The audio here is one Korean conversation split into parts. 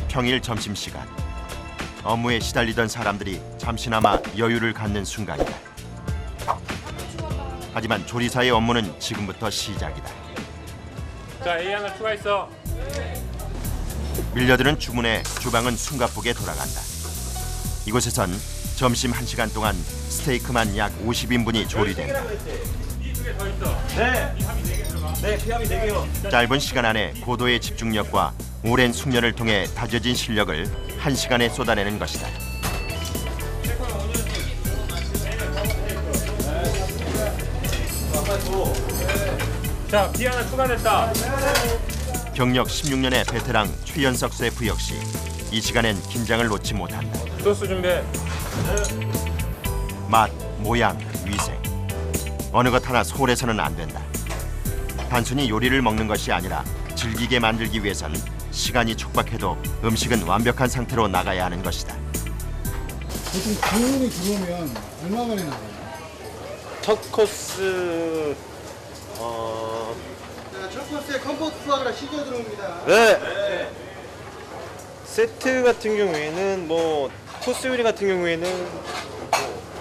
평일 점심시간. 업무에 시달리던 사람들이 잠시나마 여유를 갖는 순간이다. 하지만 조리사의 업무는 지금부터 시작이다. 자, A 하나 추가했어. 밀려드는 주문에 주방은 숨가쁘게 돌아간다. 이곳에선 점심 1시간 동안 스테이크만 약 50인분이 조리된다. 이두개 더 있어. 네, 피함이 4개요. 짧은 시간 안에 고도의 집중력과 오랜 숙련을 통해 다져진 실력을 1시간에 쏟아내는 것이다. 자, B 하나 추가됐다. 경력 16년의 베테랑 최연석 셰프 역시 이 시간엔 긴장을 놓지 못한다. 소스 준비해. 맛, 모양, 위생. 어느 것 하나 소홀해서는 안 된다. 단순히 요리를 먹는 것이 아니라 즐기게 만들기 위해선 시간이 촉박해도 음식은 완벽한 상태로 나가야 하는 것이다. 보통 주문이 들어오면 얼마 만에 나가요? 첫 코스 첫 코스에 컴포트 수학이라 시켜 들어옵니다. 네. 세트 같은 경우에는 뭐 코스 요리 같은 경우에는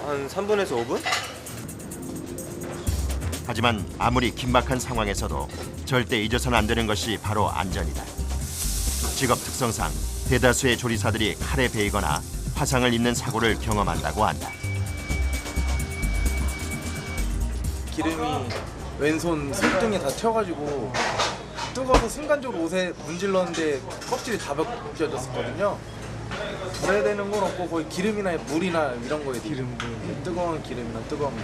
한 3분에서 5분? 하지만 아무리 긴박한 상황에서도 절대 잊어서는 안 되는 것이 바로 안전이다. 직업 특성상 대다수의 조리사들이 칼에 베이거나 화상을 입는 사고를 경험한다고 한다. 기름이 왼손 손등에 다 튀어가지고 뜨거워서 순간적으로 옷에 문질렀는데 껍질이 다 벗겨졌었거든요. 불에 되는 건 없고 거의 기름이나 물이나 이런 거에 뜨거운 기름이나 뜨거운 물.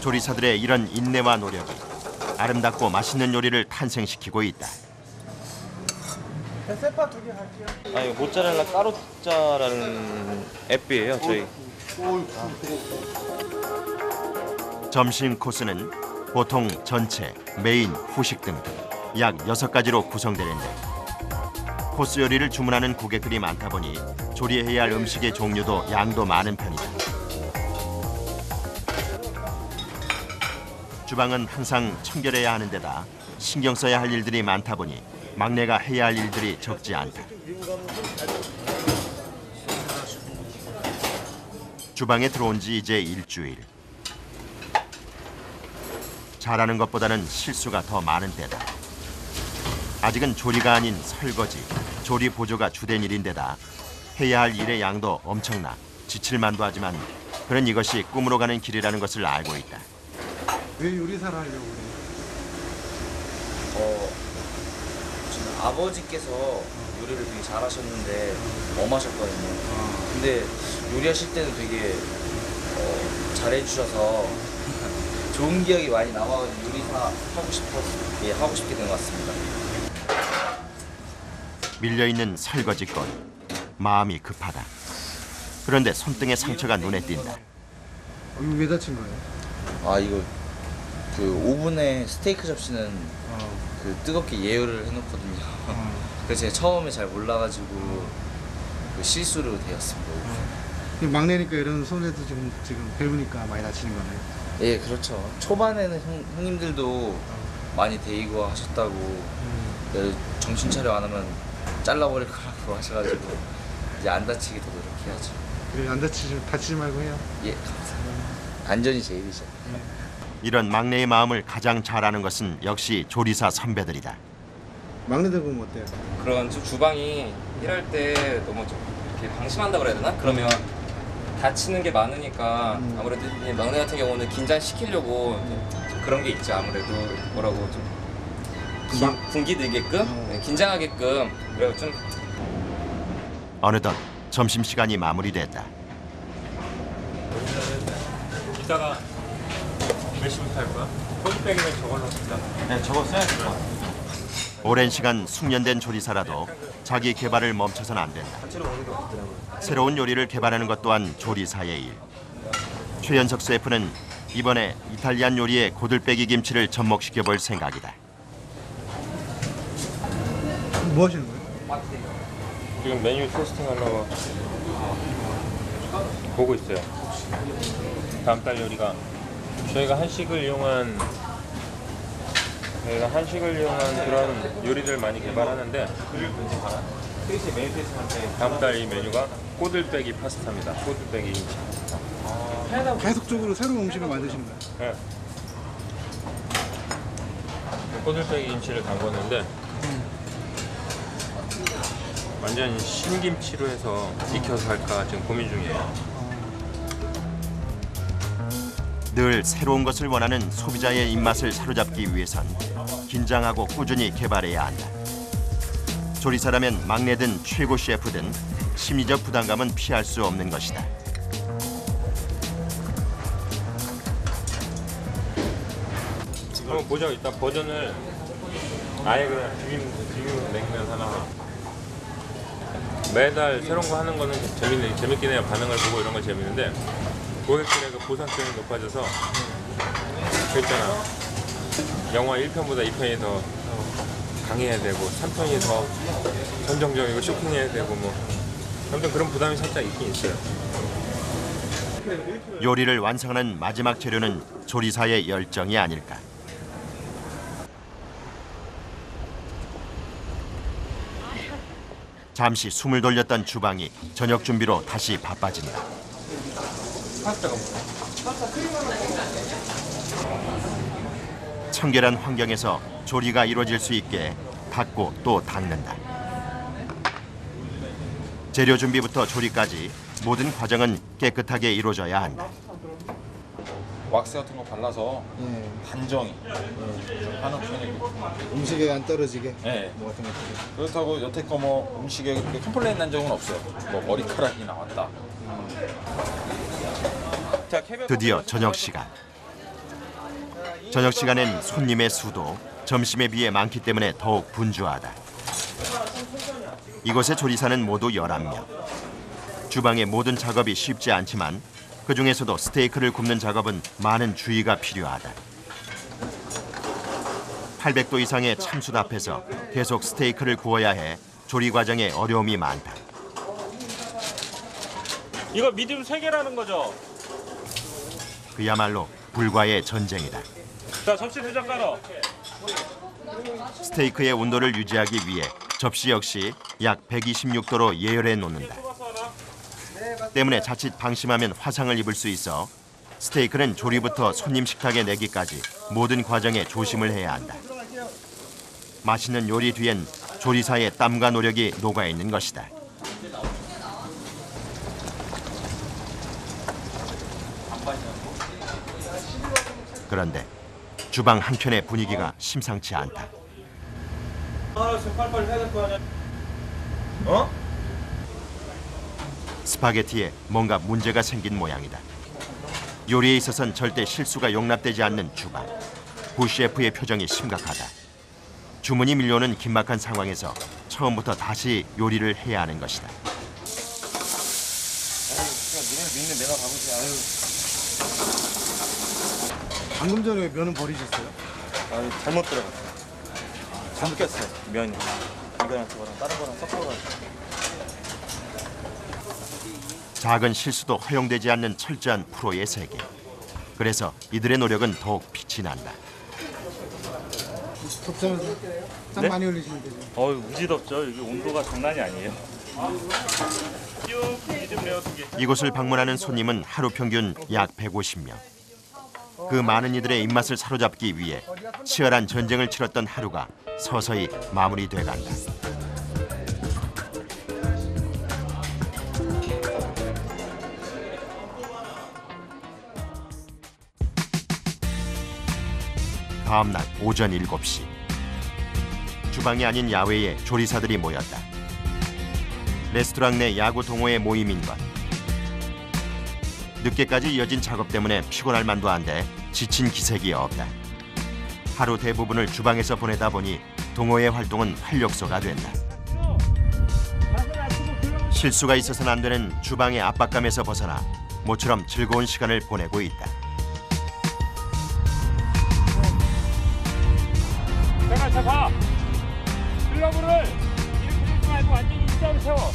조리사들의 이런 인내와 노력이 아름답고 맛있는 요리를 탄생시키고 있다. 세파 2개 갈게요. 아 이거 모짜렐라 까로짜라는 앱이에요 저희. 점심 코스는 보통 전체, 메인, 후식 등 약 6가지로 구성되는데 코스 요리를 주문하는 고객들이 많다 보니 조리해야 할 음식의 종류도 양도 많은 편이다. 주방은 항상 청결해야 하는 데다 신경 써야 할 일들이 많다 보니 막내가 해야 할 일들이 적지 않다. 주방에 들어온 지 이제 일주일. 잘하는 것보다는 실수가 더 많은 때다. 아직은 조리가 아닌 설거지, 조리 보조가 주된 일인데다 해야 할 일의 양도 엄청나 지칠 만도 하지만 그런 이것이 꿈으로 가는 길이라는 것을 알고 있다. 왜 요리사를 하려고 그래요? 지금 아버지께서 요리를 되게 잘하셨는데 엄하셨거든요. 근데 요리하실 때는 되게 잘해주셔서 좋은 기억이 많이 남아가지고 요리사 하고 싶게 된 것 같습니다. 밀려있는 설거지거리, 마음이 급하다. 그런데 손등에 상처가 눈에 띈다. 이거 왜 다친 거예요? 아 이거 그 오븐에 스테이크 접시는 그 뜨겁게 예열을 해놓거든요. 그래서 제가 처음에 잘 몰라가지고 그 실수로 되었습니다. 막내니까 이런 손에도 지금 배우니까 많이 다치는 거네요. 예, 그렇죠. 초반에는 형님들도 많이 데이고 하셨다고 네, 정신 차려 안 하면 잘라버릴 거라고 하셔가지고 이제 안 다치게 더 노력해야죠. 그래 안 다치지 말고 해요. 예, 감사합니다. 안전이 제일이죠. 이런 막내의 마음을 가장 잘 아는 것은 역시 조리사 선배들이다. 막내들 보면 어때요? 그런 주방이 일할 때 너무 좀 이렇게 방심한다 그래야 되나? 그러면 다치는 게 많으니까 아무래도 이 막내 같은 경우는 긴장시키려고 좀 그런 게 있죠. 아무래도 뭐라고 좀 분기 들게끔 네, 긴장하게끔 그래서 좀 어느덧 점심시간이 마무리됐다. 이따가 몇 시부터 할 거야? 소주백이면 저걸로 진짜. 네 저거 써야 될 것 같아요. 오랜 시간 숙련된 조리사라도 자기 개발을 멈춰서는 안 된다. 새로운 요리를 개발하는 것 또한 조리사의 일. 최연석 셰프는 이번에 이탈리안 요리에 고들빼기 김치를 접목시켜 볼 생각이다. 뭐 하시는 거예요? 지금 메뉴 테스팅 하려고 보고 있어요. 다음 달 요리가 저희가 한식을 이용한 저희가 한식을 이용한 그런 요리들 많이 개발하는데 다음 달 이 메뉴가 꼬들빼기 파스타입니다. 꼬들빼기 인치 파스타. 계속적으로 새로운 음식을 만드시는 거예요? 네. 꼬들빼기 인치를 담궜는데 완전 신김치로 해서 익혀서 할까 지금 고민 중이에요. 늘 새로운 것을 원하는 소비자의 입맛을 사로잡기 위해선 긴장하고 꾸준히 개발해야 한다. 조리사라면 막내든 최고 셰프든 심리적 부담감은 피할 수 없는 것이다. 한번 보자. 일단 버전을 아예 그냥 비빔 냉면 하나. 매달 새로운 거 하는 거는 재밌긴 해요. 반응을 보고 이런 걸 재밌는데 고객들의 그 보상성이 높아져서 그 있잖아. 영화 1편보다 2편이 더 강해야 되고 3편이 더 선정적이고 쇼킹해야 되고 뭐 아무튼 그런 부담이 살짝 있긴 있어요. 요리를 완성하는 마지막 재료는 조리사의 열정이 아닐까. 잠시 숨을 돌렸던 주방이 저녁 준비로 다시 바빠진다. 청결한 환경에서 조리가 이루어질 수 있게 닦고 또 닦는다. 재료 준비부터 조리까지 모든 과정은 깨끗하게 이루어져야 한다. 왁스 같은 거 발라서 예. 단정히 하는 편이고. 음식에 안 떨어지게. 네. 뭐 같은 것들이. 그렇다고 여태껏 뭐 음식에 그렇게 컴플레인 난 적은 없어요. 뭐 머리카락이 나왔다. 드디어 저녁 시간. 저녁 시간엔 손님의 수도 점심에 비해 많기 때문에 더욱 분주하다. 이곳의 조리사는 모두 11명. 주방의 모든 작업이 쉽지 않지만 그중에서도 스테이크를 굽는 작업은 많은 주의가 필요하다. 800도 이상의 참숯 앞에서 계속 스테이크를 구워야 해 조리 과정에 어려움이 많다. 이거 미디움 3개라는 거죠? 그야말로 불과의 전쟁이다. 자, 접시 2장 깔아. 스테이크의 온도를 유지하기 위해 접시 역시 약 126도로 예열해 놓는다. 때문에 자칫 방심하면 화상을 입을 수 있어 스테이크는 조리부터 손님 식탁에 내기까지 모든 과정에 조심을 해야 한다. 맛있는 요리 뒤엔 조리사의 땀과 노력이 녹아있는 것이다. 그런데 주방 한켠의 분위기가 심상치 않다. 빨리빨리 해야 될 거 아니야? 어? 스파게티에 뭔가 문제가 생긴 모양이다. 요리에 있어선 절대 실수가 용납되지 않는 주방. 구 셰프의 표정이 심각하다. 주문이 밀려오는 긴박한 상황에서 처음부터 다시 요리를 해야 하는 것이다. 방금 전에 면은 버리셨어요? 아니 잘못 들어갔어요. 잘못 꼈어요 면이. 이거랑 저거랑 다른 거랑 섞어가지고. 작은 실수도 허용되지 않는 철저한 프로의 세계. 그래서 이들의 노력은 더욱 빛이 난다. 덥잖아요. 땀 네? 많이 흘리시는 거죠? 어우, 무지 덥죠. 여기 온도가 장난이 아니에요. 이곳을 방문하는 손님은 하루 평균 약 150명. 그 많은 이들의 입맛을 사로잡기 위해 치열한 전쟁을 치렀던 하루가 서서히 마무리돼간다. 다음 날 오전 7시. 주방이 아닌 야외에 조리사들이 모였다. 레스토랑 내 야구 동호회 모임인 것. 늦게까지 이어진 작업 때문에 피곤할 만도 한데 지친 기색이 없다. 하루 대부분을 주방에서 보내다 보니 동호회 활동은 활력소가 된다. 실수가 있어서는 안 되는 주방의 압박감에서 벗어나 모처럼 즐거운 시간을 보내고 있다. 자, 봐. 글러브를 이렇게 들지 말고 완전히 일자로 세워.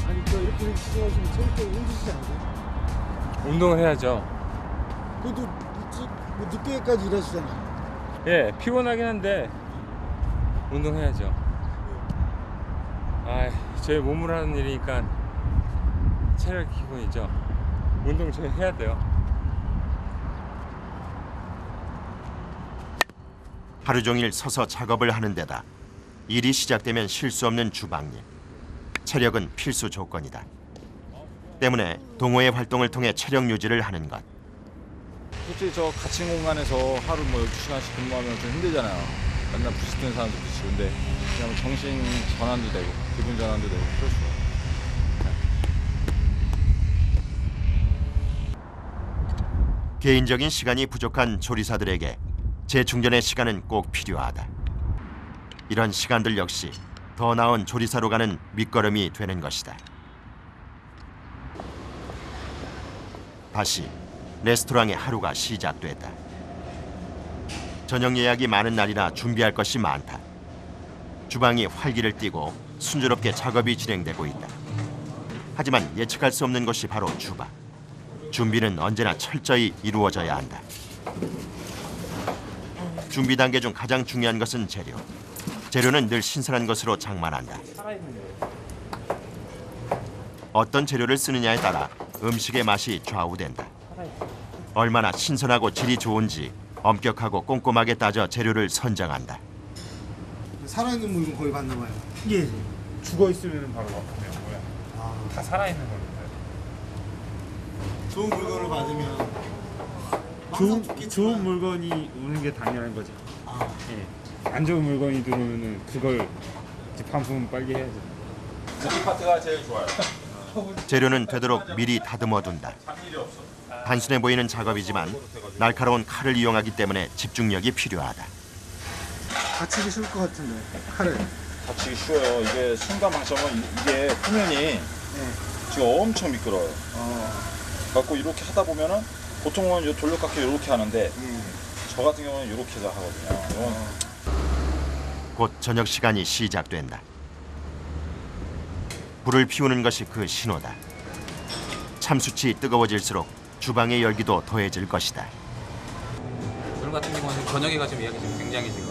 아니 저 이렇게 시도하시면 체력적으로 힘드시지 않으세요? 운동을 해야죠. 그래도 일찍 뭐 늦게까지 일하시잖아요. 예, 피곤하긴 한데 운동해야죠. 저희 몸으로 하는 일이니까 체력 기본이죠. 운동 저희 해야 돼요. 하루 종일 서서 작업을 하는 데다 일이 시작되면 쉴 수 없는 주방일. 체력은 필수 조건이다. 때문에 동호회 활동을 통해 체력 유지를 하는 것. 솔직히 저 갇힌 공간에서 하루 뭐 12시간씩 근무하면 좀 힘들잖아요. 맨날 부딪히는 사람도 부딪히고. 근데 그냥 정신 전환도 되고 기분 전환도 되고 그렇죠. 개인적인 시간이 부족한 조리사들에게 재충전의 시간은 꼭 필요하다. 이런 시간들 역시 더 나은 조리사로 가는 밑거름이 되는 것이다. 다시 레스토랑의 하루가 시작됐다. 저녁 예약이 많은 날이라 준비할 것이 많다. 주방이 활기를 띠고 순조롭게 작업이 진행되고 있다. 하지만 예측할 수 없는 것이 바로 주방. 준비는 언제나 철저히 이루어져야 한다. 준비 단계 중 가장 중요한 것은 재료. 재료는 늘 신선한 것으로 장만한다. 어떤 재료를 쓰느냐에 따라 음식의 맛이 좌우된다. 얼마나 신선하고 질이 좋은지 엄격하고 꼼꼼하게 따져 재료를 선정한다. 살아있는 물건 거의 받나 봐요. 예. 죽어 있으면 바로 바꾸네요. 뭐야? 다 살아있는 건데. 좋은 물건을 받으면 좋은 물건이 오는 게 당연한 거죠. 예. 안 좋은 물건이 들어오면은 그걸 이제 반품 빨리 해야죠. 고기 파트가 제일 좋아요. 재료는 되도록 미리 다듬어 둔다. 단순해 보이는 작업이지만 날카로운 칼을 이용하기 때문에 집중력이 필요하다. 다치기 싫을 것 같은데 칼을. 다치기 쉬워요. 이게 순간방점은 이게 표면이 지금 엄청 미끄러워요. 갖고 이렇게 하다 보면은 보통은 요 돌려깎기 이렇게 하는데 저 같은 경우는 이렇게 해서 하거든요. 곧 저녁 시간이 시작된다. 불을 피우는 것이 그 신호다. 참숯이 뜨거워질수록 주방의 열기도 더해질 것이다. 오늘 같은 경우는 저녁에가 지금 예약이 지금 굉장히 지금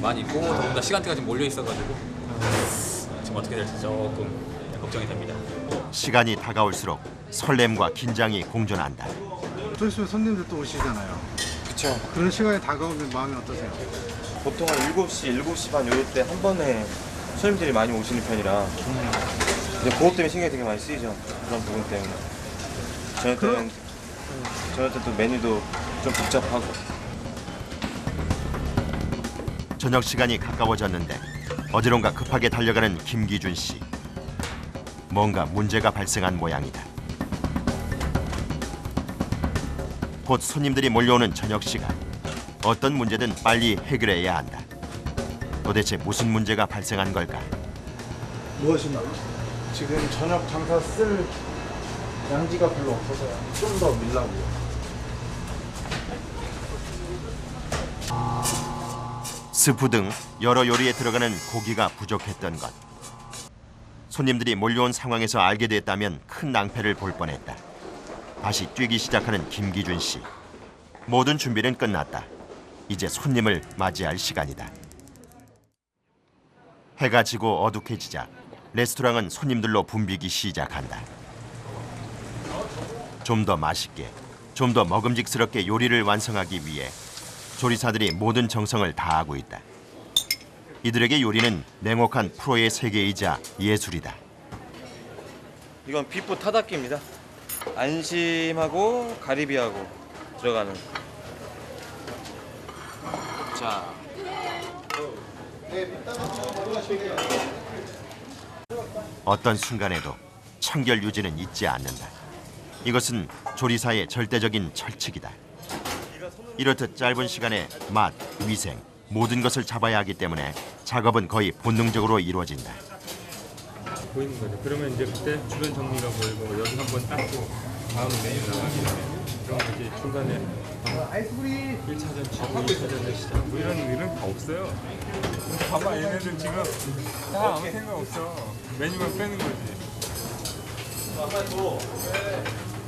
많이 있고 더군다나 시간대가 지금 몰려 있어가지고 지금 어떻게 될지 조금 걱정이 됩니다. 시간이 다가올수록 설렘과 긴장이 공존한다. 좀 있으면 손님들 또 오시잖아요. 그쵸. 그런 시간이 다가오면 마음이 어떠세요? 보통 한 7시 반 요럴 때 한 번에 손님들이 많이 오시는 편이라 이제 그것 때문에 신경이 되게 많이 쓰이죠. 그런 부분 때문에. 저녁 때는 또 메뉴도 좀 복잡하고. 저녁 시간이 가까워졌는데 어디론가 급하게 달려가는 김기준 씨. 뭔가 문제가 발생한 모양이다. 곧 손님들이 몰려오는 저녁 시간. 어떤 문제든 빨리 해결해야 한다. 도대체 무슨 문제가 발생한 걸까? 무엇인가요? 지금 저녁 장사 쓸 양지가 별로 없어서요. 좀 더 밀라고요. 스프 등 여러 요리에 들어가는 고기가 부족했던 것. 손님들이 몰려온 상황에서 알게 됐다면 큰 낭패를 볼 뻔했다. 다시 뛰기 시작하는 김기준 씨. 모든 준비는 끝났다. 이제 손님을 맞이할 시간이다. 해가 지고 어둑해지자 레스토랑은 손님들로 붐비기 시작한다. 좀 더 맛있게, 좀 더 먹음직스럽게 요리를 완성하기 위해 조리사들이 모든 정성을 다하고 있다. 이들에게 요리는 냉혹한 프로의 세계이자 예술이다. 이건 비프 타다키입니다. 안심하고 가리비하고 들어가는. 자. 어떤 순간에도 청결 유지는 잊지 않는다. 이것은 조리사의 절대적인 철칙이다. 이렇듯 짧은 시간에 맛, 위생, 모든 것을 잡아야 하기 때문에 작업은 거의 본능적으로 이루어진다. 보이는 거죠. 그러면 이제 그때 주변 정리가 보이고 여기 한번 닦고 다음 메뉴 나가기 그런 거 이제 중간에 1차전 치고 2차전 시작 뭐 이런 일은 다 없어요. 봐봐 얘네들 지금 다 아무 생각 없어. 메뉴만 빼는 거지.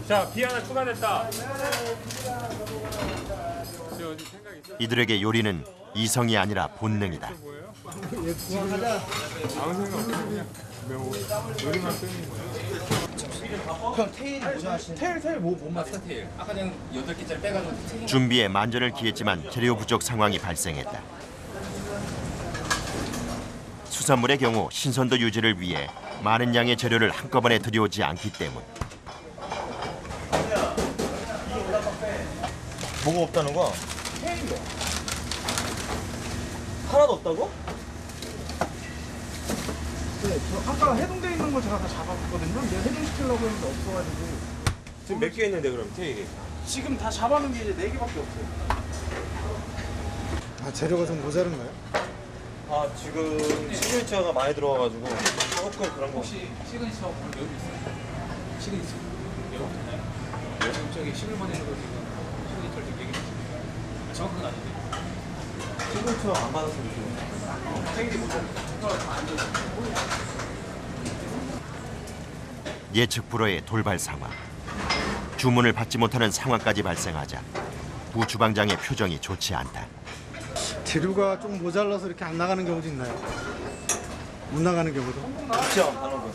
자, 비 하나 추가됐다. 이들에게 요리는 이성이 아니라 본능이다. 아무 생각 없이 그냥 매워. 요리만 쓰는 거야. 형 테일 뭐냐 하시는? 테일 뭐 맞다 테일. 아까 그냥 8개짜리 빼가지고 테일. 준비에 만전을 기했지만 재료 부족 상황이 발생했다. 수산물의 경우 신선도 유지를 위해 많은 양의 재료를 한꺼번에 들여오지 않기 때문. 뭐가 없다는 거야? 하나도 없다고? 네, 저 아까 해동돼 있는 거 제가 다 잡았거든요. 근데 해동시키려고 했는데 없어가지고 지금 몇 개 있는데 그럼 테일이? 지금 다 잡아놓은 게 이제 4개밖에 없어요. 아, 재료가 좀 모자른가요? 아 지금 시그니처가 많이 들어와가지고 조금 그런 거. 혹시 시그니처 여기 있어요? 시그니처 여기 있나요? 여기 저기 11번에 있는 거 지금 시그니처를 지금 얘기했어요. 정확한 건 아닌데. 시그니처 안 받았으면 좋겠어. 테일이 모자르다. 예측 불허의 돌발 상황. 주문을 받지 못하는 상황까지 발생하자 부 주방장의 표정이 좋지 않다. 재료가 좀 모자라서 이렇게 안 나가는 경우도 있나요? 못 나가는 경우도? 있죠, 단어도.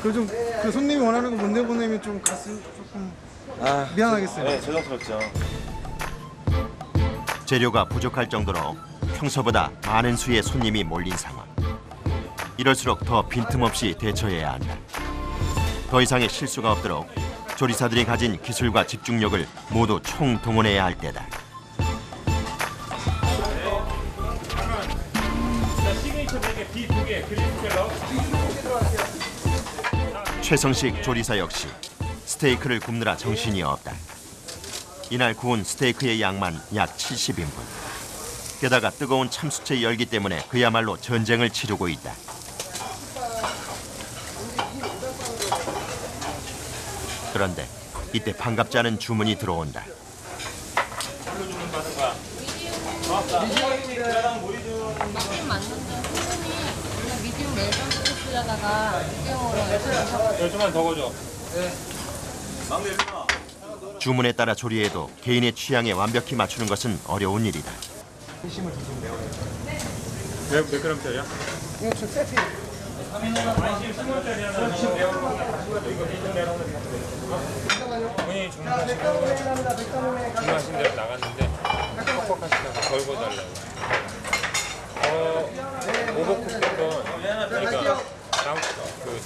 그 손님이 원하는 거 못 내보내면 좀 가슴 조금 미안하겠어요. 네, 죄송스럽죠. 재료가 부족할 정도로 평소보다 많은 수의 손님이 몰린 상황. 이럴수록 더 빈틈없이 대처해야 한다. 더 이상의 실수가 없도록 조리사들이 가진 기술과 집중력을 모두 총동원해야 할 때다. 시그니처 4개, B 2개, 그리스 샐러. 최성식 조리사 역시 스테이크를 굽느라 정신이 없다. 이날 구운 스테이크의 양만 약 70인분. 게다가 뜨거운 참수채 열기 때문에 그야말로 전쟁을 치르고 있다. 그런데 이때 반갑지 않은 주문이 들어온다. 막힌 맞는데 선생님 미디움 웰던 소스에다가 미디움으로 좀만 더 거죠. 주문에 따라 조리해도 개인의 취향에 완벽히 맞추는 것은 어려운 일이다. 몇 그램짜리야? 이거 저 세트. 본인이 주문하신 대로 나갔는데 퍽퍽하시다고 걸고 달라고. 오버쿡 그러니까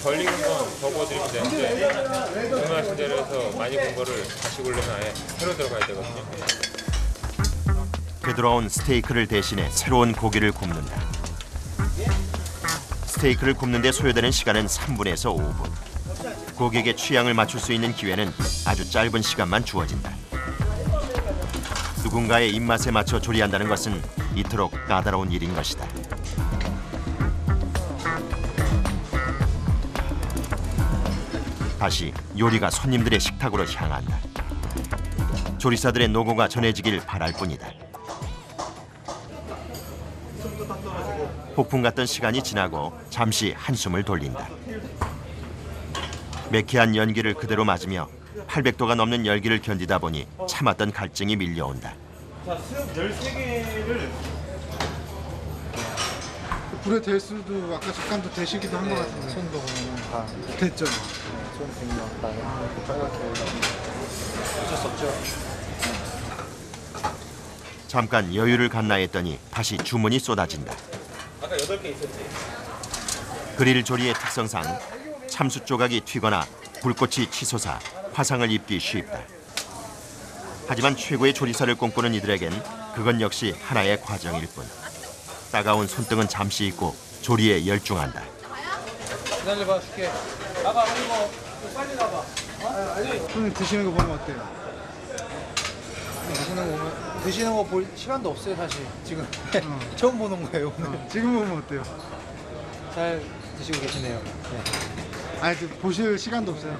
덜 익은 건 더 구워드리면 되는데 주문하신 대로 해서 많이 군 거를 다시 구우려면 아예 새로 들어가야 되거든요. 되돌아온 스테이크를 대신해 새로운 고기를 굽는다. 스테이크를 굽는 데 소요되는 시간은 3분에서 5분. 고객의 취향을 맞출 수 있는 기회는 아주 짧은 시간만 주어진다. 누군가의 입맛에 맞춰 조리한다는 것은 이토록 까다로운 일인 것이다. 다시 요리가 손님들의 식탁으로 향한다. 조리사들의 노고가 전해지길 바랄 뿐이다. 폭풍 같던 시간이 지나고 잠시 한숨을 돌린다. 매캐한 연기를 그대로 맞으며 800도가 넘는 열기를 견디다 보니 참았던 갈증이 밀려온다. 자, 수육 13개를 불에 댈 수도 아까 잠깐도 되시기도 한 것 같은데. 손도 보면 다 됐죠. 손 되면 다 빨갛게 어쩔 수 없죠. 잠깐 여유를 갖나 했더니 다시 주문이 쏟아진다. 아까 8개 있었지. 그릴 조리의 특성상 참수 조각이 튀거나 불꽃이 치솟아 화상을 입기 쉽다. 하지만 최고의 조리사를 꿈꾸는 이들에겐 그건 역시 하나의 과정일 뿐. 따가운 손등은 잠시 잊고 조리에 열중한다. 기다려봐 줄게. 나가 이거 빨리 나가. 손님 드시는 거 보면 어때요? 드시는 거 볼 시간도 없어요 사실 지금. 처음 보는 거예요 오늘. 지금 보면 어때요? 잘 드시고 계시네요. 네. 아니 보실 시간도 없어요.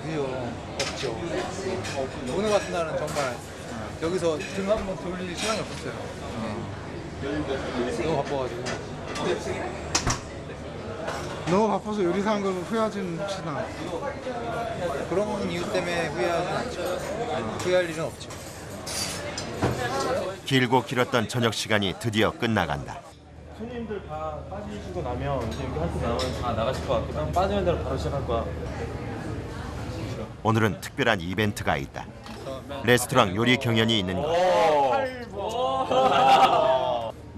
그요 없죠. 오늘 같은 날은 정말 여기서 등 한번 돌릴 시간이 없었어요. 너무 바빠가지고. 너무 바빠서 요리사한 걸 후회하지는 혹시나. 그런 이유 때문에 후회하진 않죠. 후회할 일은 없죠. 길고 길었던 저녁 시간이 드디어 끝나간다. 손님들 다 빠지시고 나면 이제 여기 한테 나오면 다 나가실 것 같고 그냥 빠지는 대로 바로 시작할 거야. 오늘은 특별한 이벤트가 있다. 레스토랑 요리 경연이 있는 것.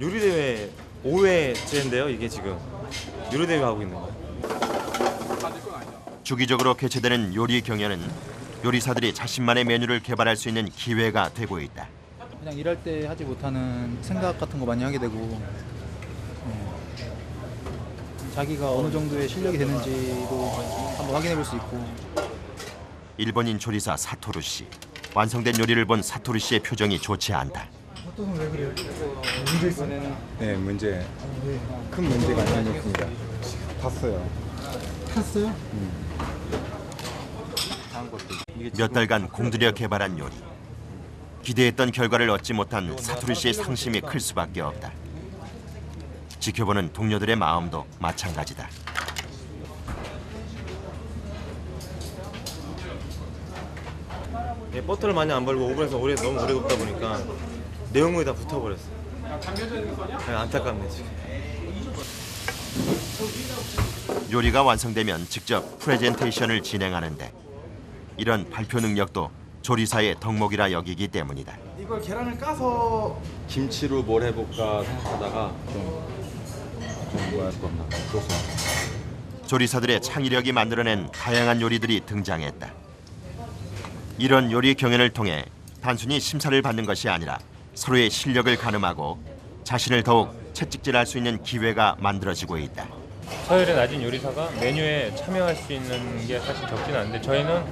요리대회 5회째인데요. 이게 지금 요리대회 하고 있는 거예요. 주기적으로 개최되는 요리 경연은 요리사들이 자신만의 메뉴를 개발할 수 있는 기회가 되고 있다. 그냥 일할 때 하지 못하는 생각 같은 거 많이 하게 되고 자기가 어느 정도의 실력이 되는지도 한번 확인해 볼 수 있고. 일본인 조리사 사토루 씨. 완성된 요리를 본 사토루 씨의 표정이 좋지 않다. 어떤 왜 그래요? 문제 있어요? 네, 큰 문제가 아니었습니다. 봤어요. 탔어요? 몇 달간 공들여 개발한 요리. 기대했던 결과를 얻지 못한 사토루 씨의 상심이 클 수밖에 없다. 지켜보는 동료들의 마음도 마찬가지다. 예, 버터를 많이 안 발고 오븐에서 너무 오래 굽다 보니까 내용물이 다 붙어버렸어. 그냥 안타깝네 지금. 요리가 완성되면 직접 프레젠테이션을 진행하는데 이런 발표 능력도 조리사의 덕목이라 여기기 때문이다. 이걸 계란을 까서 김치로 뭘 해볼까 생각하다가 조리사들의 창의력이 만들어낸 다양한 요리들이 등장했다. 이런 요리 경연을 통해 단순히 심사를 받는 것이 아니라 서로의 실력을 가늠하고 자신을 더욱 채찍질할 수 있는 기회가 만들어지고 있다. 서열이 낮은 요리사가 메뉴에 참여할 수 있는 게 사실 적지는 않은데 저희는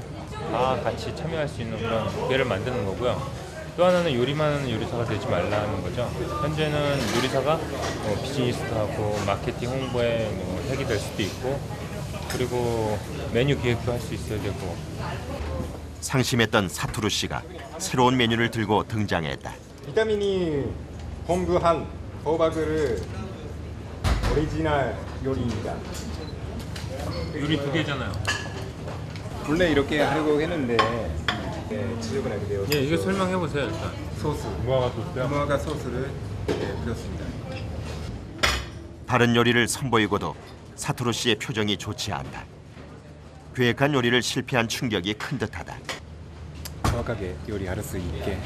다 같이 참여할 수 있는 그런 기회를 만드는 거고요. 또 하나는 요리만 하는 요리사가 되지 말라는 거죠. 현재는 요리사가 비즈니스도 하고 마케팅 홍보에 핵이 될 수도 있고 그리고 메뉴 기획도 할 수 있어야 되고. 상심했던 사토루 씨가 새로운 메뉴를 들고 등장했다. 비타민이 공부한 호박을 오리지널 요리입니다. 요리 2개잖아요. 원래 이렇게 하려고 했는데 지저분하게 되어서. 예, 이거 설명해 보세요 일단. 소스. 무화과 소스를 뿌렸습니다. 다른 요리를 선보이고도 사토루 씨의 표정이 좋지 않다. 계획한 요리를 실패한 충격이 큰 듯하다. 정확하게 요리할 수 있게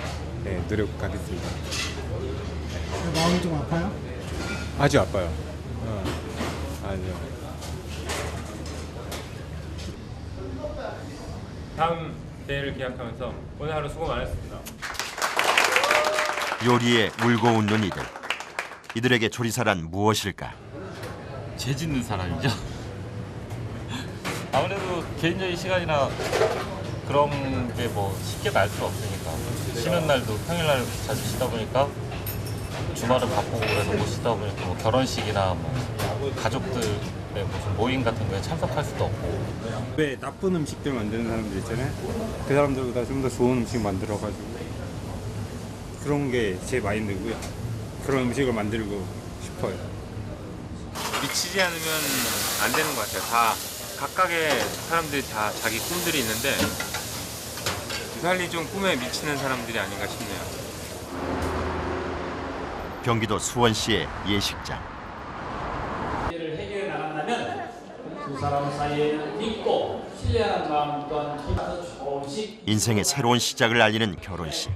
노력하겠습니다. 마음이 좀 아파요? 아주 아파요. 아주. 다음 대회를 기약하면서 오늘 하루 수고 많으셨습니다. 요리에 울고 웃는 이들. 이들에게 조리사란 무엇일까? 죄 짓는 사람이죠. 아무래도 개인적인 시간이나 그런 게 뭐 쉽게 날 수 없으니까 쉬는 날도 평일날 자주 쉬다 보니까 주말은 바쁘고 그래서 못 쉬다 보니까 뭐 결혼식이나 뭐 가족들의 무슨 모임 같은 거에 참석할 수도 없고. 왜 나쁜 음식들 만드는 사람들 있잖아요. 그 사람들보다 좀 더 좋은 음식 만들어가지고 그런 게 제 마인드고요. 그런 음식을 만들고 싶어요. 미치지 않으면 안 되는 것 같아요. 다 각각의 사람들이 다 자기 꿈들이 있는데 유달리 좀 꿈에 미치는 사람들이 아닌가 싶네요. 경기도 수원시의 예식장. 문제를 해결해 나간다면 두 사람 사이에는 믿고 신뢰하는 마음 또한 더 조금씩 인생의 새로운 시작을 알리는 결혼식.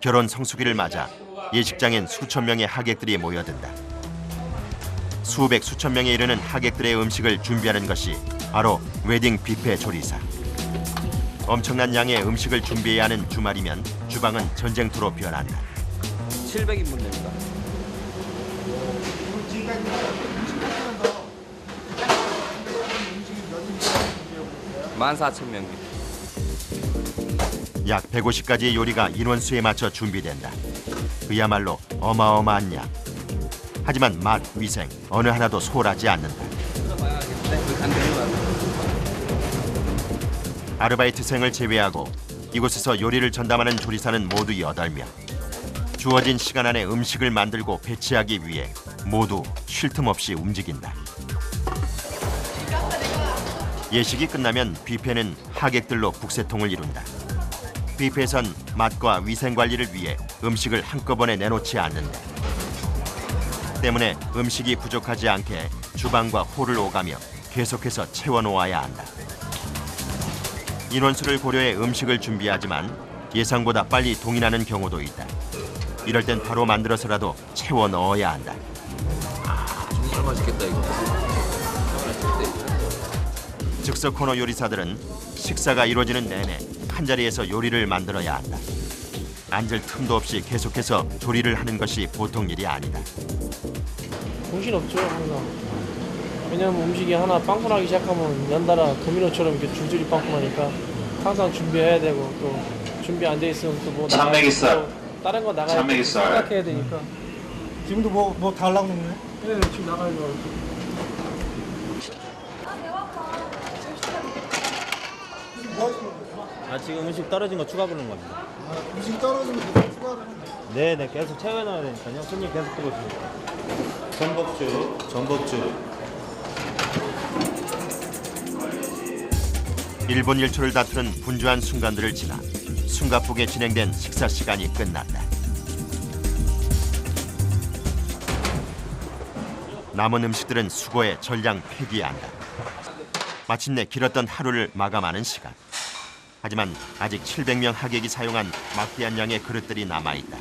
결혼 성수기를 맞아 예식장엔 수천 명의 하객들이 모여든다. 수백 수천 명에 이르는 하객들의 음식을 준비하는 것이 바로 웨딩 뷔페 조리사. 엄청난 양의 음식을 준비해야 하는 주말이면 주방은 전쟁터로 변한다. 700인분 됩니다. 14,000명. 약 150가지의 요리가 인원수에 맞춰 준비된다. 그야말로 어마어마한 양. 하지만 맛, 위생 어느 하나도 소홀하지 않는다. 아르바이트생을 제외하고 이곳에서 요리를 전담하는 조리사는 모두 8명. 주어진 시간 안에 음식을 만들고 배치하기 위해 모두 쉴 틈 없이 움직인다. 예식이 끝나면 뷔페는 하객들로 북새통을 이룬다. 뷔페에선 맛과 위생 관리를 위해 음식을 한꺼번에 내놓지 않는다. 때문에 음식이 부족하지 않게 주방과 홀을 오가며 계속해서 채워놓아야 한다. 인원수를 고려해 음식을 준비하지만 예상보다 빨리 동인하는 경우도 있다. 이럴 땐 바로 만들어서라도 채워 넣어야 한다. 정말 맛있겠다 이거. 즉석 코너 요리사들은 식사가 이루어지는 내내 한자리에서 요리를 만들어야 한다. 앉을 틈도 없이 계속해서 조리를 하는 것이 보통 일이 아니다. 정신없죠 항상. 왜냐면 음식이 하나 빵꾸나기 시작하면 연달아 도미노처럼 이렇게 줄줄이 빵꾸나니까 항상 준비해야 되고 또 준비 안 돼 있으면 또 뭐 다른 거 나가야 돼 생각해야 되니까. 지금도 뭐 달라고 그러네? 네 지금 나가요. 지금 음식 떨어진 거 추가 부르는 겁니다. 음식 떨어지면 계속 추가를 네네, 계속 채워놔야 되니까요. 손님 계속 보고 있습니다. 전복주. 1분 1초를 다투는 분주한 순간들을 지나 숨가쁘게 진행된 식사 시간이 끝났다. 남은 음식들은 수거해 전량 폐기한다. 마침내 길었던 하루를 마감하는 시간. 하지만 아직 700명 하객이 사용한 막대한 양의 그릇들이 남아있다.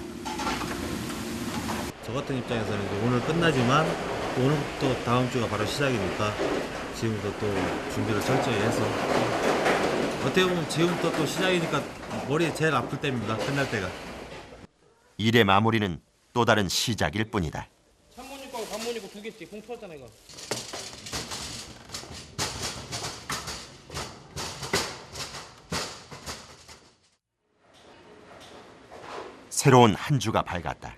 저 같은 입장에서는 이제 오늘 끝나지만 오늘부터 다음 주가 바로 시작이니까 지금부터 또 준비를 철저히 해서 어떻게 보면 지금부터 또 시작이니까 머리에 제일 아플 때입니다. 끝날 때가. 일의 마무리는 또 다른 시작일 뿐이다. 창문 입고 관문 입고 두 개씩 공 털었잖아 이거. 새로운 한 주가 밝았다.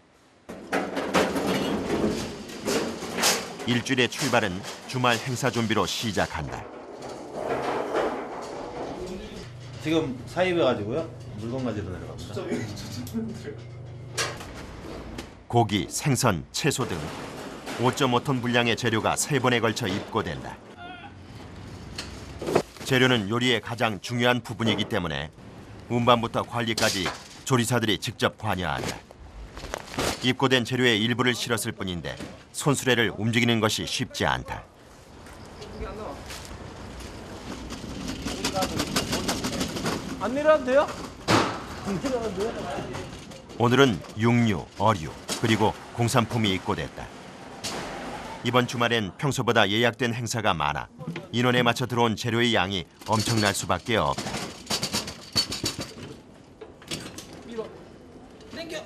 일주일의 출발은 주말 행사 준비로 시작한다. 지금 사입해가지고요. 물건 가지러 내려갑니다. 고기, 생선, 채소 등 5.5톤 분량의 재료가 3번에 걸쳐 입고된다. 재료는 요리의 가장 중요한 부분이기 때문에 운반부터 관리까지 조리사들이 직접 관여한다. 입고된 재료의 일부를 실었을 뿐인데 손수레를 움직이는 것이 쉽지 않다. 안 내려도 돼요? 안 내려도 돼요? 오늘은 육류, 어류, 그리고 공산품이 입고됐다. 이번 주말엔 평소보다 예약된 행사가 많아 인원에 맞춰 들어온 재료의 양이 엄청날 수밖에 없다. 밀어. 당겨.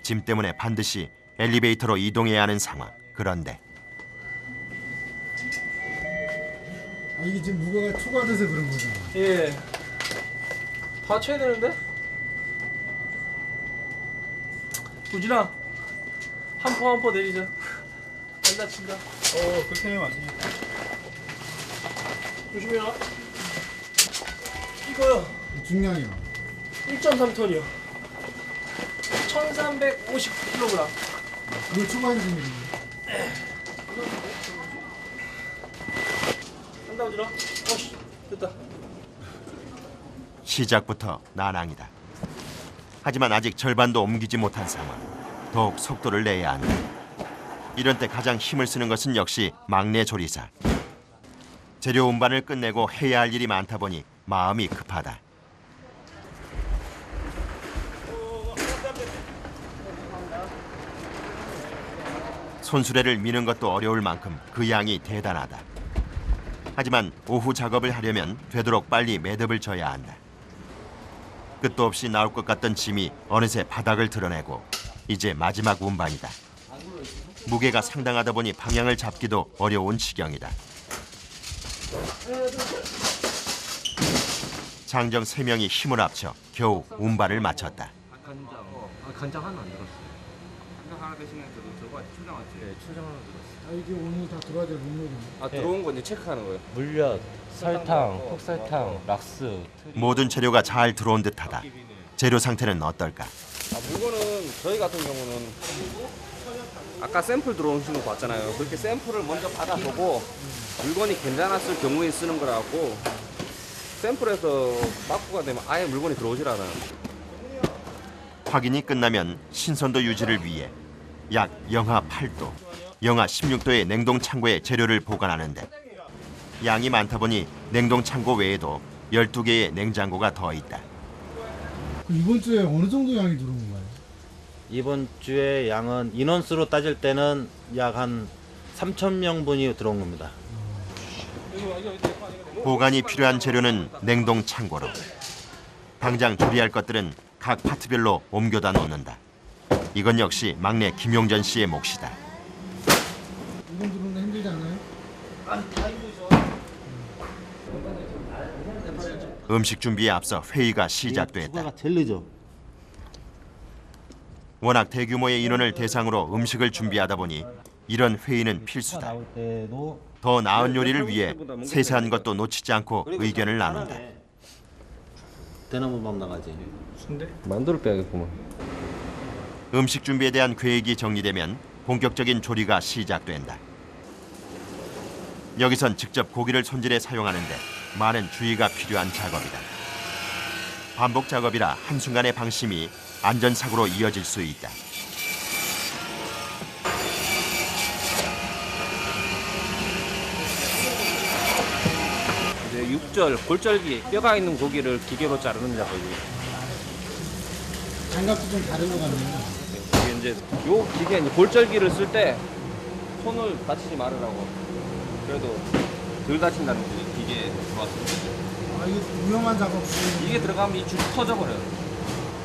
짐 때문에 반드시 엘리베이터로 이동해야 하는 상황. 그런데 이게 지금 무게가 초과돼서 그런 거잖아. 예. 다 쳐야 되는데? 우진아, 한 포 내리자. 안 다친다. 그렇게 하면 안 되지. 조심해라. 이거요. 중량이요. 1.3톤이요. 1350kg. 그걸 초과해서 좀 한다 우진아. 어씨, 됐다. 시작부터 난항이다. 하지만 아직 절반도 옮기지 못한 상황. 더욱 속도를 내야 한다. 이런 때 가장 힘을 쓰는 것은 역시 막내 조리사. 재료 운반을 끝내고 해야 할 일이 많다 보니 마음이 급하다. 손수레를 미는 것도 어려울 만큼 그 양이 대단하다. 하지만 오후 작업을 하려면 되도록 빨리 매듭을 져야 한다. 끝도 없이 나올 것 같던 짐이 어느새 바닥을 드러내고 이제 마지막 운반이다. 무게가 상당하다 보니 방향을 잡기도 어려운 지경이다. 장정 3명이 힘을 합쳐 겨우 운반을 마쳤다. 간장 하나 안 들었어요. 간장 하나 대신에 저거 초장 왔지? 네, 초장 하나 들었어요. 이게 오늘 다 들어와야 될 물건이. 들어온 거 이제 체크하는 거예요. 물엿, 설탕, 흑설탕, 락스. 모든 재료가 잘 들어온 듯하다. 재료 상태는 어떨까? 물건은 저희 같은 경우는 아까 샘플 들어오시는 거 봤잖아요. 그렇게 샘플을 먼저 받아보고 물건이 괜찮았을 경우에 쓰는 거라고 샘플에서 빠꾸가 되면 아예 물건이 들어오질 않아요. 확인이 끝나면 신선도 유지를 위해 약 영하 8도, 영하 16도의 냉동 창고에 재료를 보관하는데 양이 많다 보니 냉동 창고 외에도 12개의 냉장고가 더 있다. 이번 주에 어느 정도 양이 들어온 건가요? 이번 주에 양은 인원수로 따질 때는 약 한 3,000명분이 들어온 겁니다. 보관이 필요한 재료는 냉동 창고로, 당장 조리할 것들은 각 파트별로 옮겨다 놓는다. 이건 역시 막내 김용전 씨의 몫이다. 이번 들어오는 힘들지 않아요? 음식 준비에 앞서 회의가 시작됐다. 추가가 제일 늦어. 워낙 대규모의 인원을 대상으로 음식을 준비하다 보니 이런 회의는 필수다. 더 나은 요리를 위해 세세한 것도 놓치지 않고 의견을 나눈다. 대나무밥 나가지. 순대? 만두를 빼야겠구만. 음식 준비에 대한 계획이 정리되면 본격적인 조리가 시작된다. 여기선 직접 고기를 손질해 사용하는데 많은 주의가 필요한 작업이다. 반복 작업이라 한순간의 방심이 안전사고로 이어질 수 있다. 이제 육절, 골절기, 뼈가 있는 고기를 기계로 자르는 작업이에요. 장갑도 좀 다른 것 같네요. 이게 이제 요 기계 이제 골절기를 쓸 때 손을 다치지 말으라고. 그래도 덜 다친다는 기계에 들어왔습니다. 아, 이게 위험한 작업. 이게 들어가면 이 줄이 터져버려요.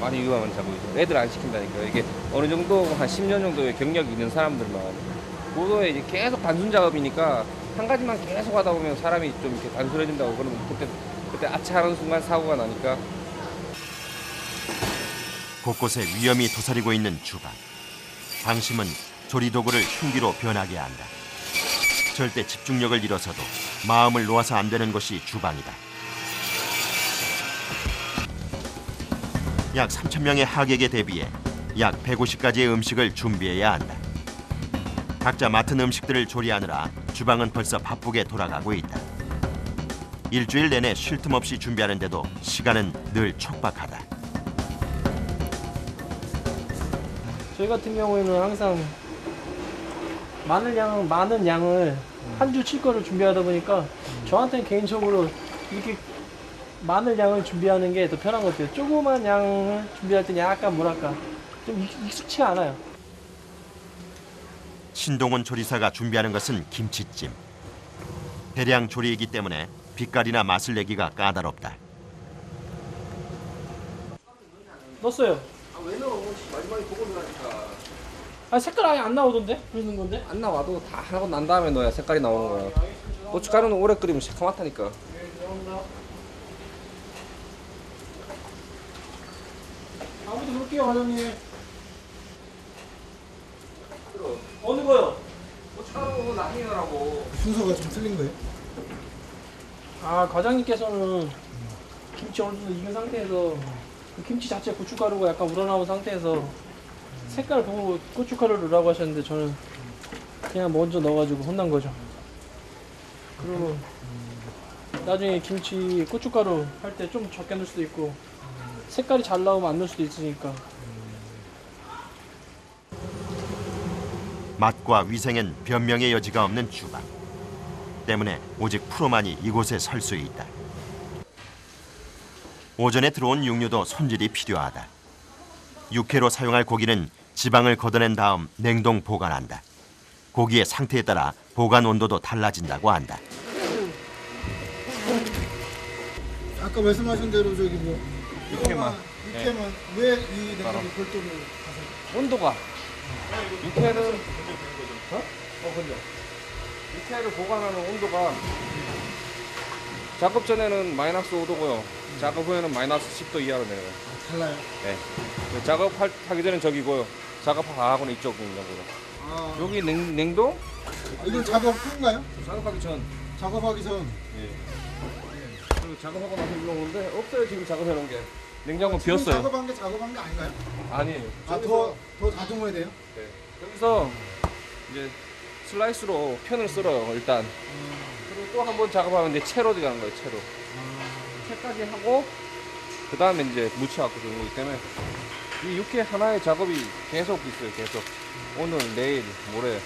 많이 위험한 작업이죠. 애들 안 시킨다니까. 이게 어느 정도 한 10년 정도의 경력이 있는 사람들만. 고도에 이제 계속 단순 작업이니까 한 가지만 계속 하다 보면 사람이 좀 이렇게 단순해진다고 그러면 그때 아차하는 순간 사고가 나니까. 곳곳에 위험이 도사리고 있는 주방. 방심은 조리 도구를 흉기로 변하게 한다. 절대 집중력을 잃어서도 마음을 놓아서 안 되는 것이 주방이다. 약 3,000명의 하객에 대비해 약 150가지의 음식을 준비해야 한다. 각자 맡은 음식들을 조리하느라 주방은 벌써 바쁘게 돌아가고 있다. 일주일 내내 쉴 틈 없이 준비하는데도 시간은 늘 촉박하다. 저희 같은 경우에는 항상 많은 양을 한 주 칠 거를 준비하다 보니까 저한테는 개인적으로 이렇게 많은 양을 준비하는 게 더 편한 것 같아요. 조그만 양을 준비할 때는 약간 뭐랄까 좀 익숙치 않아요. 신동훈 조리사가 준비하는 것은 김치찜. 대량 조리이기 때문에 빛깔이나 맛을 내기가 까다롭다. 넣었어요. 왜 넣어? 마지막에 보고 넣으라니까. 아 색깔 아예 안 나오던데? 그러는 건데? 안 나와도 다 하고 난 다음에 넣어야 색깔이 나오는 거야. 고춧가루는 오래 끓이면 새카맣다니까. 아무도 그럴게요, 과장님. 어느 거요? 고춧가루 나중에 넣으라고. 순서가 좀 틀린 거예요? 아, 과장님께서는 김치 어느 정도 익은 상태에서 김치 자체 고춧가루가 약간 우러나온 상태에서 색깔을 보고 고춧가루를 넣으라고 하셨는데 저는 그냥 먼저 넣어가지고 혼난 거죠. 그러면 나중에 김치 고춧가루 할 때 좀 적게 넣을 수도 있고 색깔이 잘 나오면 안 넣을 수도 있으니까. 맛과 위생엔 변명의 여지가 없는 주방. 때문에 오직 프로만이 이곳에 설 수 있다. 오전에 들어온 육류도 손질이 필요하다. 육회로 사용할 고기는 지방을 걷어낸 다음 냉동 보관한다. 고기의 상태에 따라 보관 온도도 달라진다고 한다. 아까 말씀하신 대로 저기 뭐 육회만. 육회만 왜 이 냉장고 별도로 가서 온도가 육회는 근데 육회를 보관하는 온도가 작업 전에는 마이너스 5도고요. 작업 후에는 마이너스 10도 이하로 내려요. 달라요? 네. 작업하기 전엔 저기고요. 작업하고는 이쪽 냉장고로. 아. 여기 냉동? 이건 작업 후인가요? 작업하기 전. 작업하기 전. 예. 그리고 작업하고 나서 일로 오는데 없어요. 지금 작업해 놓은 게. 냉장고 지금 비었어요. 작업한 게 아닌가요? 아니에요. 더 다듬어야 돼요? 네. 여기서 이제 슬라이스로 편을 썰어요 일단. 그리고 또 한 번 작업하면 이제 채로 들어가는 거예요 채로. 채까지 하고 그 다음에 이제 묻혀갖고 주는 거기 때문에 이 육회 하나의 작업이 계속 있어요 계속. 오늘 내일 모레.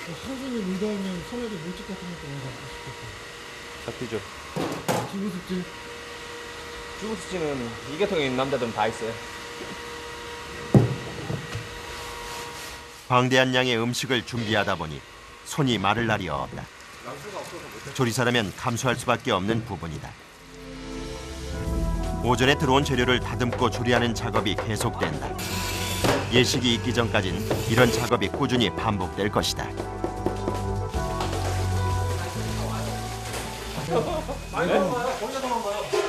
하루 종일 일다 하면 손에도 물집 같은 것도 많이 잡히죠. 주부습질. 주부수지는 이 계통에 있는 남자들은 다 있어요. 방대한 양의 음식을 준비하다 보니 손이 마를 날이 없다. 조리사라면 감수할 수밖에 없는 부분이다. 오전에 들어온 재료를 다듬고 조리하는 작업이 계속된다. 예식이 있기 전까진 이런 작업이 꾸준히 반복될 것이다.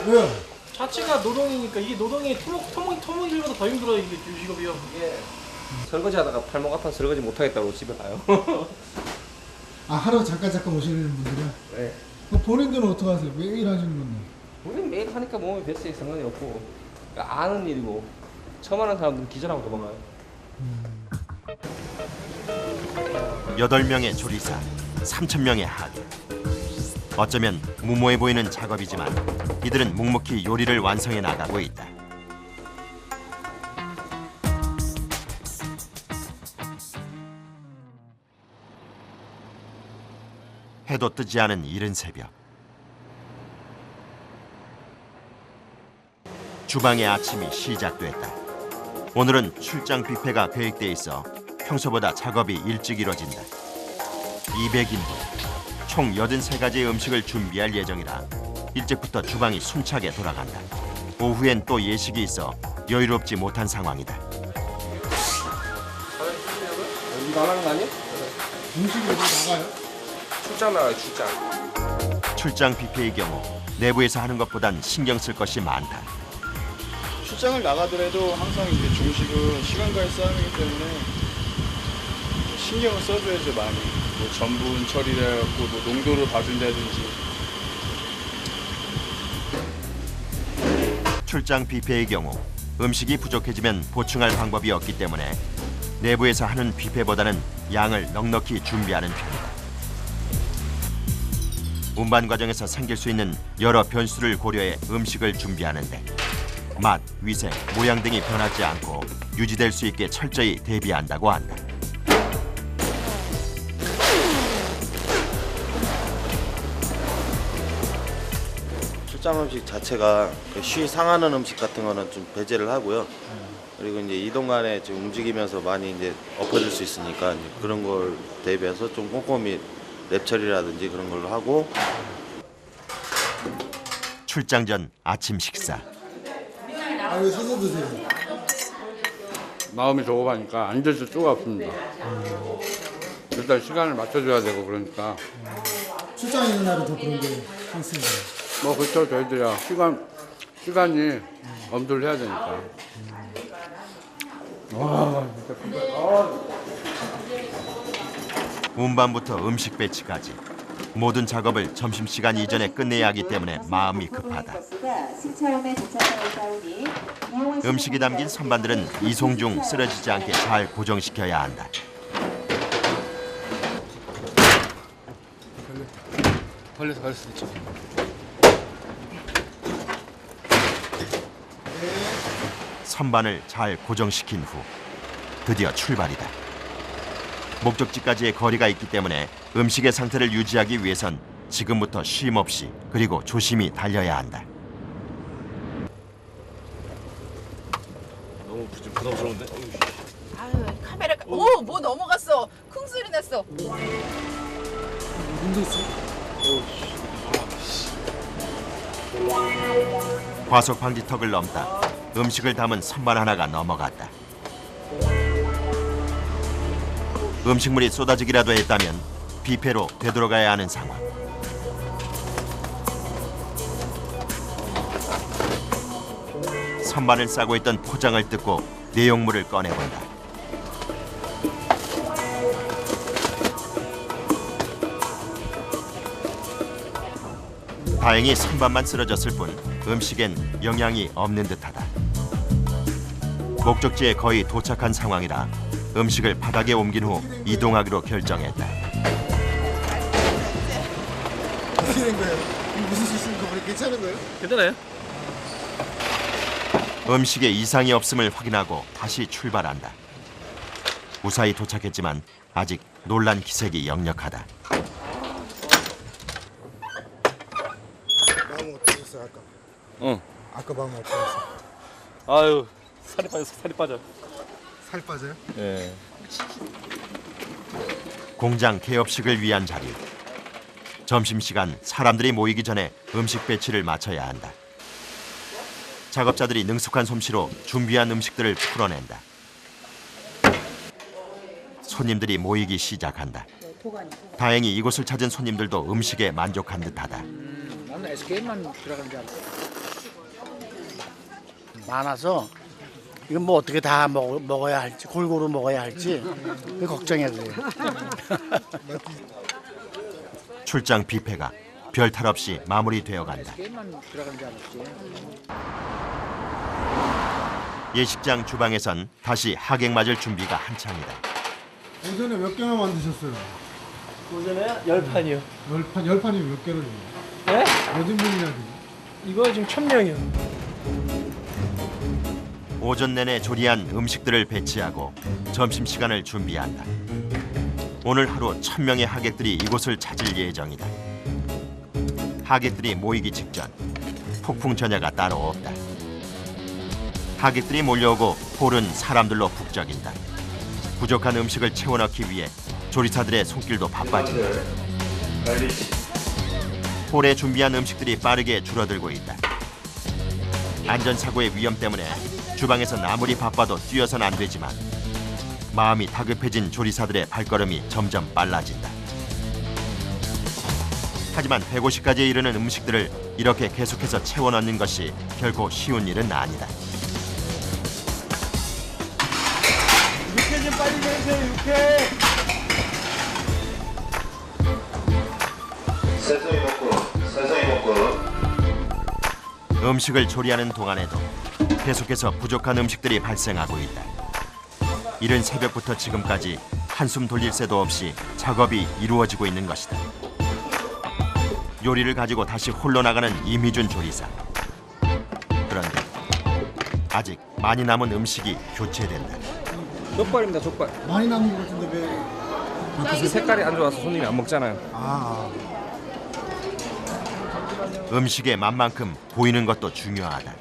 왜요? 자체가 노동이니까 이게 노동이 토목일보다 더 힘들어요 이게 직업이요. 이게 설거지 하다가 팔목 아파 설거지 못하겠다고 집에 가요. 아 하루 잠깐 오시는 분들은? 네. 본인들은 어떻게 하세요? 매일 하시는 건데? 우리는 매일 하니까 몸에 뱃에 상관이 없고 그러니까 아는 일이고 처음 하는 사람들은 기절하고 도망가요. 8명의 조리사, 3,000명의 하객. 어쩌면 무모해 보이는 작업이지만 이들은 묵묵히 요리를 완성해 나가고 있다. 해도 뜨지 않은 이른 새벽. 주방의 아침이 시작됐다. 오늘은 출장 뷔페가 계획돼 있어 평소보다 작업이 일찍 이뤄진다. 200인분, 총 83가지의 음식을 준비할 예정이라 일찍부터 주방이 숨차게 돌아간다. 오후엔 또 예식이 있어 여유롭지 못한 상황이다. 여기 나가는 거 아니야? 음식이 어디 나가요? 출장 나가요 출장. 출장 뷔페의 경우 내부에서 하는 것보단 신경 쓸 것이 많다. 출장을 나가더라도 항상 이제 중식은 시간과의 싸움이기 때문에 신경을 써줘야죠 많이. 뭐 전분 처리를 해갖고 뭐 농도를 봐준다든지. 출장 뷔페의 경우 음식이 부족해지면 보충할 방법이 없기 때문에 내부에서 하는 뷔페보다는 양을 넉넉히 준비하는 편이다. 운반 과정에서 생길 수 있는 여러 변수를 고려해 음식을 준비하는데 맛, 위생, 모양 등이 변하지 않고 유지될 수 있게 철저히 대비한다고 한다. 출장 음식 자체가 쉬 상하는 음식 같은 거는 좀 배제를 하고요. 그리고 이제 이동 간에 지금 움직이면서 많이 이제 엎어질 수 있으니까 이제 그런 걸 대비해서 좀 꼼꼼히 랩 처리라든지 그런 걸로 하고. 출장 전 아침 식사. 왜 서서 드세요? 마음이 조급하니까 앉을 수가 없습니다. 일단 시간을 맞춰줘야 되고 그러니까. 출장 있는 날은 더 그런 게 있습니다. 뭐 그렇죠. 저희들이야 시간이 엄두를 해야 되니까. 와 진짜 운반부터 음식 배치까지 모든 작업을 점심시간 이전에 끝내야 하기 때문에 마음이 급하다. 음식이 담긴 선반들은 이송 중 쓰러지지 않게 잘 고정시켜야 한다. 걸려서 갈 수 있죠. 선반을 잘 고정시킨 후 드디어 출발이다. 목적지까지의 거리가 있기 때문에 음식의 상태를 유지하기 위해선 지금부터 쉼 없이 그리고 조심히 달려야 한다. 너무 좀 부담스러운데? 아유, 카메라가 오, 뭐 넘어갔어. 쿵 소리 났어. 문제 있어? 과속 방지턱을 넘다 음식을 담은 선반 하나가 넘어갔다. 음식물이 쏟아지기라도 했다면 뷔페로 되돌아가야 하는 상황. 선반을 싸고 있던 포장을 뜯고 내용물을 꺼내본다. 다행히 선반만 쓰러졌을 뿐 음식엔 영향이 없는 듯하다. 목적지에 거의 도착한 상황이라 음식을 바닥에 옮긴 후 이동하기로 결정했다. 어떻게 된 거예요? 이거 무슨 실수인가 보니 괜찮은 거예요? 괜찮아요? 음식에 이상이 없음을 확인하고 다시 출발한다. 무사히 도착했지만 아직 놀란 기색이 역력하다. 마음 어떠셨어요 아까? 응. 아까 마음 어떠셨어요? 아유 살이 빠져 살이 빠져. 살 빠져요? 예. 공장 개업식을 위한 자리. 점심시간 사람들이 모이기 전에 음식 배치를 마쳐야 한다. 작업자들이 능숙한 솜씨로 준비한 음식들을 풀어낸다. 손님들이 모이기 시작한다. 다행히 이곳을 찾은 손님들도 음식에 만족한 듯하다. 나는 SK만 들어가는 줄 알았어. 많아서 이건 뭐 어떻게 다 먹어야 할지 골고루 먹어야 할지 그게 걱정이야 그게. 출장 뷔페가 별탈 없이 마무리되어 간다. SK만 들어가는 줄 알았지. 예식장 주방에선 다시 하객 맞을 준비가 한창이다. 오전에 몇 개나 만드셨어요? 오전에 10판이요. 10판이면 몇 개를 해요? 네? 몇 인분이나 돼요? 이거 지금 1000명이요. 오전 내내 조리한 음식들을 배치하고 점심시간을 준비한다. 오늘 하루 1000명의 하객들이 이곳을 찾을 예정이다. 하객들이 모이기 직전 폭풍 전야가 따로 없다. 하객들이 몰려오고 홀은 사람들로 북적인다. 부족한 음식을 채워넣기 위해 조리사들의 손길도 바빠진다. 홀에 준비한 음식들이 빠르게 줄어들고 있다. 안전사고의 위험 때문에 주방에선 아무리 바빠도 뛰어선 안 되지만 마음이 다급해진 조리사들의 발걸음이 점점 빨라진다. 하지만 150가지에 이르는 음식들을 이렇게 계속해서 채워넣는 것이 결코 쉬운 일은 아니다. 육회 좀 빨리 내주세요 육회. 세상이 먹고. 음식을 조리하는 동안에도 계속해서 부족한 음식들이 발생하고 있다. 이른 새벽부터 지금까지 한숨 돌릴 새도 없이 작업이 이루어지고 있는 것이다. 요리를 가지고 다시 홀로 나가는 이미준 조리사. 그런데 아직 많이 남은 음식이 교체된다. 족발입니다 족발. 많이 남은 것 같은데 왜? 그 색깔이 안 좋아서 손님이 안 먹잖아요. 음식의 맛만큼 보이는 것도 중요하다.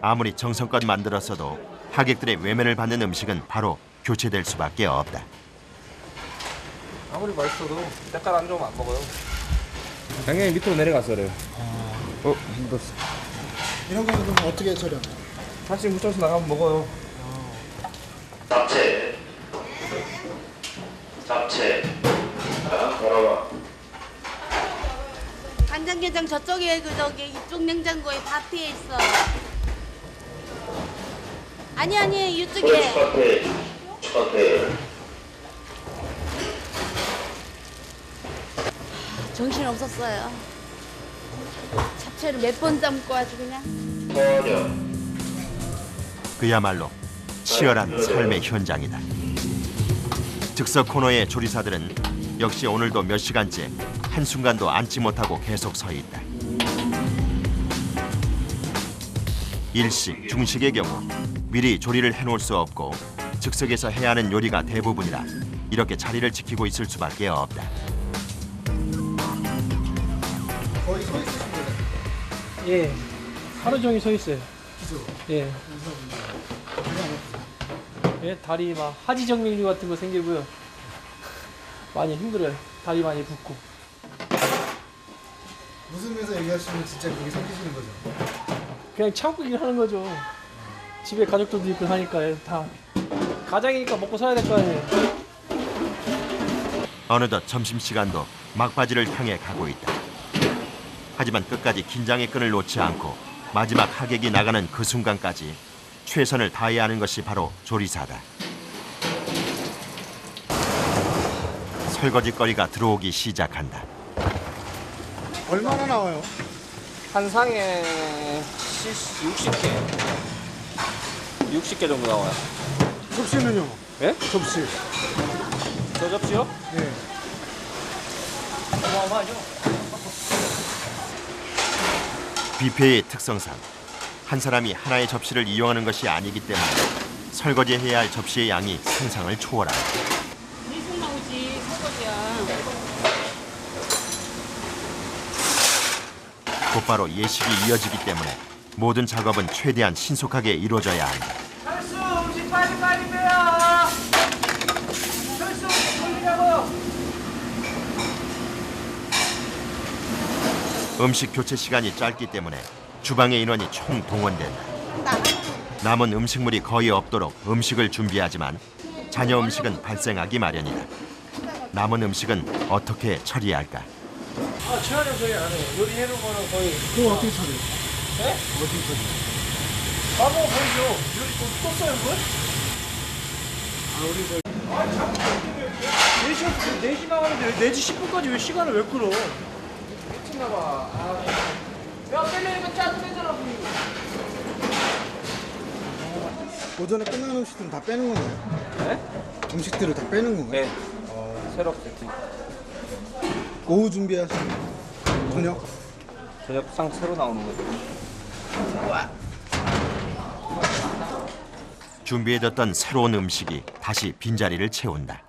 아무리 정성껏 만들었어도 하객들의 외면을 받는 음식은 바로 교체될 수밖에 없다. 아무리 맛있어도 색깔 안 좋으면 안 먹어요. 양념이 밑으로 내려가서 그래요. 힘들었어. 이런 거는 그럼 어떻게 처리하나요? 다시 묻혀서 나가면 먹어요. 잡채. 자, 걸어봐. 간장게장 저쪽에 저기 이쪽 냉장고에 밭에 있어. 아니 이쪽에. 축하해. 정신 없었어요. 잡채를 몇 번 삶고 아주 그냥. 그야말로 치열한 삶의 현장이다. 즉석 코너의 조리사들은 역시 오늘도 몇 시간째 한순간도 앉지 못하고 계속 서 있다. 일식, 중식의 경우 미리 조리를 해놓을 수 없고 즉석에서 해야 하는 요리가 대부분이라 이렇게 자리를 지키고 있을 수밖에 없다. 거의 서 있으신 거예요? 예. 하루 종일 서 있어요. 그죠? 예. 예, 다리 막 하지 정밀류 같은 거 생기고요. 많이 힘들어요. 다리 많이 붓고. 웃으면서 얘기하시면 진짜 그게 생기시는 거죠? 그냥 참고 일하는 거죠. 집에 가족들도 있고 하니까 다 가장이니까 먹고 살아야 될 거 아니에요. 어느덧 점심시간도 막바지를 향해 가고 있다. 하지만 끝까지 긴장의 끈을 놓지 않고 마지막 하객이 나가는 그 순간까지 최선을 다해야 하는 것이 바로 조리사다. 설거지거리가 들어오기 시작한다. 얼마나 나와요? 한 상에 60개 정도 나와요. 접시는요? 예? 접시. 저 접시요? 네. 어마어마하죠? 뷔페의 특성상 한 사람이 하나의 접시를 이용하는 것이 아니기 때문에 설거지해야 할 접시의 양이 상상을 초월한다. 계속 나오지 설거지야. 곧바로 예식이 이어지기 때문에 모든 작업은 최대한 신속하게 이루어져야 한다. 철수 음식 빨리 빼요. 철수 음식 돌리라고. 음식 교체 시간이 짧기 때문에 주방의 인원이 총 동원된다. 남은 음식물이 거의 없도록 음식을 준비하지만 잔여 음식은 발생하기 마련이다. 남은 음식은 어떻게 처리할까? 아, 최하령 저희 안 해요. 요리해놓은 거는 거의. 그거 어떻게 처리해? 네? 어떻게 처리해? 까먹어 보이죠? 요리 또 써요, 그걸? 아, 우리 저 4시 나가는데 4시 10분까지 왜 시간을 왜 끌어? 미쳤나봐. 아. 야, 빼려니까 짜증내잖아, 분위기. 오전에 끝난 음식들은 다 빼는 건가요? 네? 음식들을 다 빼는 건가요? 네. 새로 세팅. 오후 준비하시는 저녁? 저녁상 새로 나오는 거죠. 준비해뒀던 새로운 음식이 다시 빈자리를 채운다.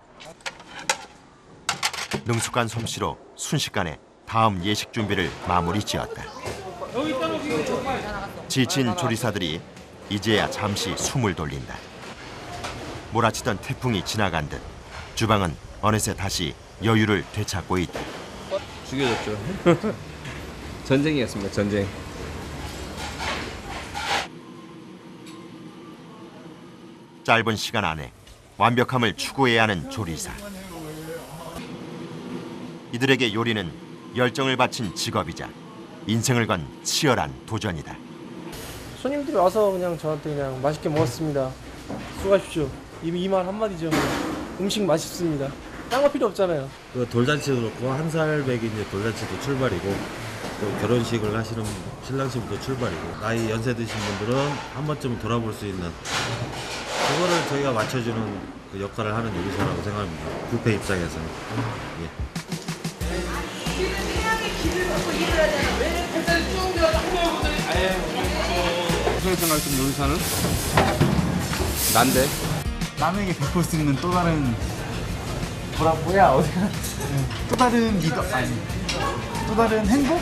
능숙한 솜씨로 순식간에 다음 예식 준비를 마무리 지었다. 지친 조리사들이 이제야 잠시 숨을 돌린다. 몰아치던 태풍이 지나간 듯 주방은 어느새 다시 여유를 되찾고 있다. 죽여줬죠. 전쟁이었습니다. 전쟁. 짧은 시간 안에 완벽함을 추구해야 하는 조리사. 이들에게 요리는 열정을 바친 직업이자 인생을 건 치열한 도전이다. 손님들이 와서 그냥 저한테 그냥 맛있게 먹었습니다. 수고하십시오. 이 말 한마디죠. 음식 맛있습니다. 딴 거 필요 없잖아요. 그 돌잔치도 그렇고 한 살 배기 이제 돌잔치도 출발이고 또 결혼식을 하시는 신랑신부도 출발이고 나이 연세 드신 분들은 한 번쯤 돌아볼 수 있는 그거를 저희가 맞춰주는 그 역할을 하는 요리사라고 생각합니다. 뷔페 입장에서는. 예. 어떻게 생각하시는 요리사는? 난데? 남에게 베풀 수 있는 또 다른 뭐야 어디가 또 다른 리더 아니 또 다른 행복?